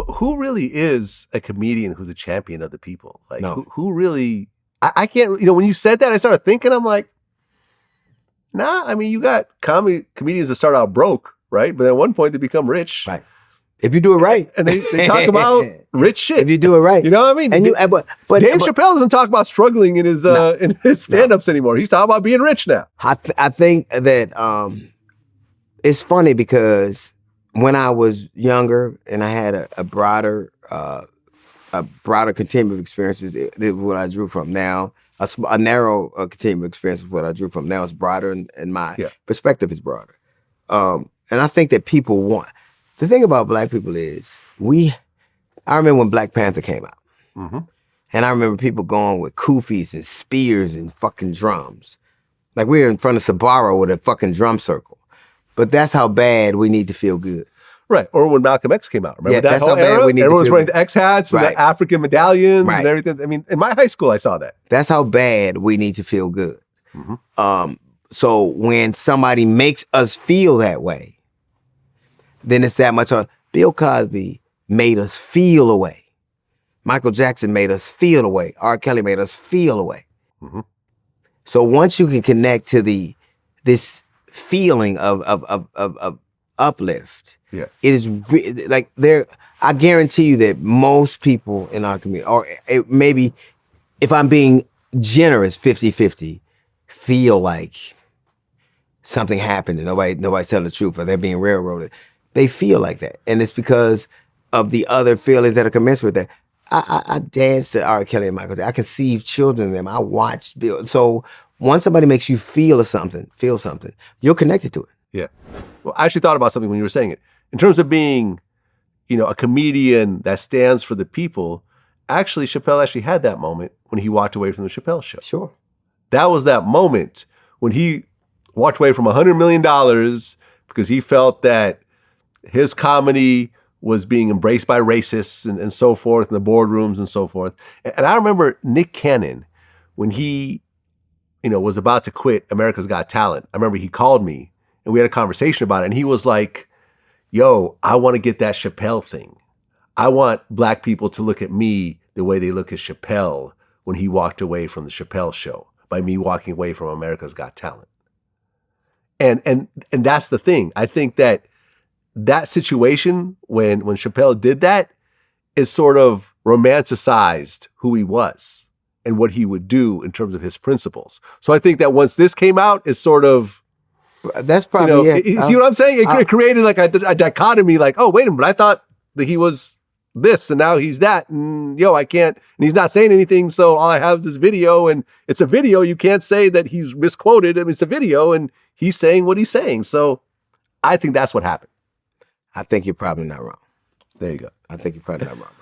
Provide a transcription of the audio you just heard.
Who really is a comedian who's a champion of the people? Like, No. who really? I can't. When you said that, I started thinking. I'm like, nah. I mean, you got comedians that start out broke, right? But at one point they become rich, Right. If you do it right, and they talk about rich shit. If you do it right, you know what I mean. And but Dave Chappelle doesn't talk about struggling in his stand-ups anymore. He's talking about being rich now. I think that it's funny because when I was younger and I had a broader continuum of experiences, it was what I drew from. Now, a narrow continuum of experience is what I drew from. Now it's broader, and my perspective is broader. And I think that people want. The thing about Black people is I remember when Black Panther came out. Mm-hmm. And I remember people going with kufis and spears and fucking drums. Like we were in front of Sbarro with a fucking drum circle. But that's how bad we need to feel good. Right. Or when Malcolm X came out. Remember that that's whole how bad era? we need Everyone to was feel wearing good. the X hats and Right. the African medallions Right. and everything. I mean, in my high school, I saw that. That's how bad we need to feel good. Mm-hmm. So when somebody makes us feel that way, then it's that much. Bill Cosby made us feel a way. Michael Jackson made us feel a way. R. Kelly made us feel a way. Mm-hmm. So once you can connect to this feeling of uplift, Yeah. it is like there. I guarantee you that most people in our community, or maybe if I'm being generous, 50-50, feel like something happened and nobody's telling the truth, or they're being railroaded. They feel like that, and it's because of the other feelings that are commensurate with that. I danced to R. Kelly and Michael Jackson. I conceived children in them. I watched Bill. So once somebody makes you feel something, you're connected to it. Yeah. Well, I actually thought about something when you were saying it. In terms of being, a comedian that stands for the people, actually, Chappelle actually had that moment when he walked away from the Chappelle show. Sure. That was that moment when he walked away from $100 million because he felt that his comedy was being embraced by racists and so forth in the boardrooms and so forth. And I remember Nick Cannon, when he, was about to quit America's Got Talent. I remember he called me and we had a conversation about it. And he was like, yo, I want to get that Chappelle thing. I want Black people to look at me the way they look at Chappelle when he walked away from the Chappelle show, by me walking away from America's Got Talent. And that's the thing. I think that situation when Chappelle did that is sort of romanticized who he was and what he would do in terms of his principles. So I think that once this came out, it's sort of, that's probably you see what I'm saying? It created like a dichotomy, like, oh, wait a minute, I thought that he was this and now he's that, and I can't, and he's not saying anything, so all I have is this video, and it's a video, you can't say that he's misquoted. I mean, it's a video and he's saying what he's saying. So I think that's what happened. I think you're probably not wrong. There you go. I think you're probably not wrong.